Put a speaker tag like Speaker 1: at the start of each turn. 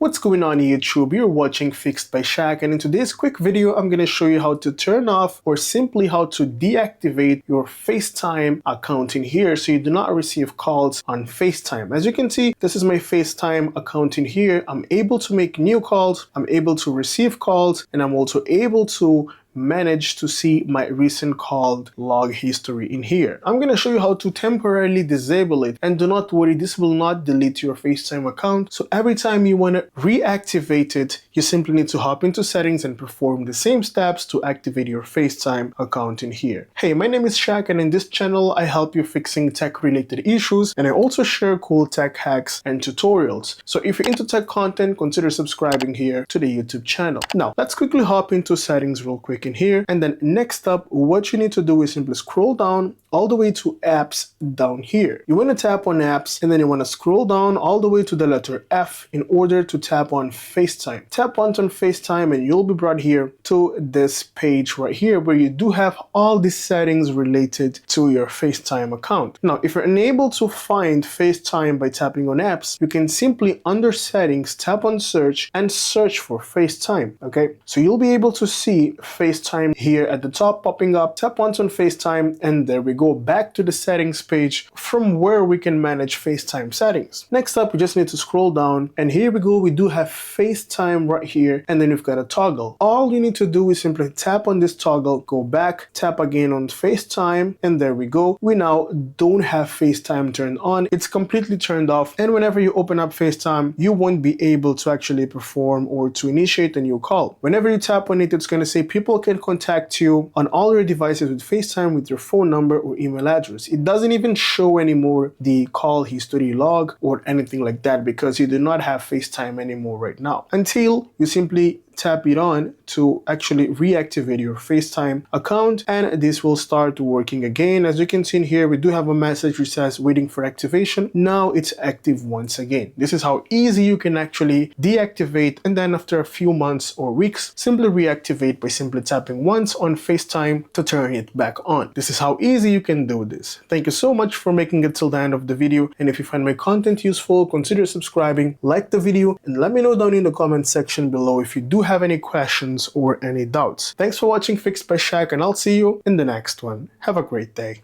Speaker 1: What's going on YouTube? You're watching Fixed by Shaq, and in today's quick video I'm going to show you how to turn off or simply how to deactivate your FaceTime account in here so you do not receive calls on FaceTime. As you can see, this is my FaceTime account in here. I'm able to make new calls, I'm able to receive calls, and I'm also able to manage to see my recent call log history in here. I'm going to show you how to temporarily disable it, and do not worry, this will not delete your FaceTime account. So every time you want to reactivate it, you simply need to hop into settings and perform the same steps to activate your FaceTime account in here. Hey, my name is Shaq, and in this channel I help you fixing tech related issues, and I also share cool tech hacks and tutorials. So if you're into tech content, consider subscribing here to the YouTube channel. Now let's quickly hop into settings real quick in here, and then next up what you need to do is simply scroll down all the way to apps down here. You want to tap on apps, and then you want to scroll down all the way to the letter F in order to tap on FaceTime. Tap onto FaceTime and you'll be brought here to this page right here where you do have all the settings related to your FaceTime account. Now if you're unable to find FaceTime by tapping on apps, you can simply under settings tap on search and search for FaceTime. Okay, so you'll be able to see FaceTime here at the top popping up. Tap onto FaceTime and there we go, back to the settings page from where we can manage FaceTime settings. Next up, we just need to scroll down, and here we go, we do have FaceTime right here, and then we've got a toggle. All you need to do is simply tap on this toggle, go back, tap again on FaceTime, and there we go. We now don't have FaceTime turned on. It's completely turned off, and whenever you open up FaceTime, you won't be able to actually perform or to initiate a new call. Whenever you tap on it, it's going to say people can contact you on all your devices with FaceTime with your phone number or email address. It doesn't even show anymore the call history log or anything like that because you do not have FaceTime anymore right now, until you simply tap it on to actually reactivate your FaceTime account, and this will start working again. As you can see in here, we do have a message which says waiting for activation. Now it's active once again. This is how easy you can actually deactivate, and then after a few months or weeks, simply reactivate by simply tapping once on FaceTime to turn it back on. This is how easy you can do this. Thank you so much for making it till the end of the video, and if you find my content useful, consider subscribing, like the video, and let me know down in the comment section below if you do have any questions or any doubts. Thanks for watching Fixed by Shaq, and I'll see you in the next one. Have a great day.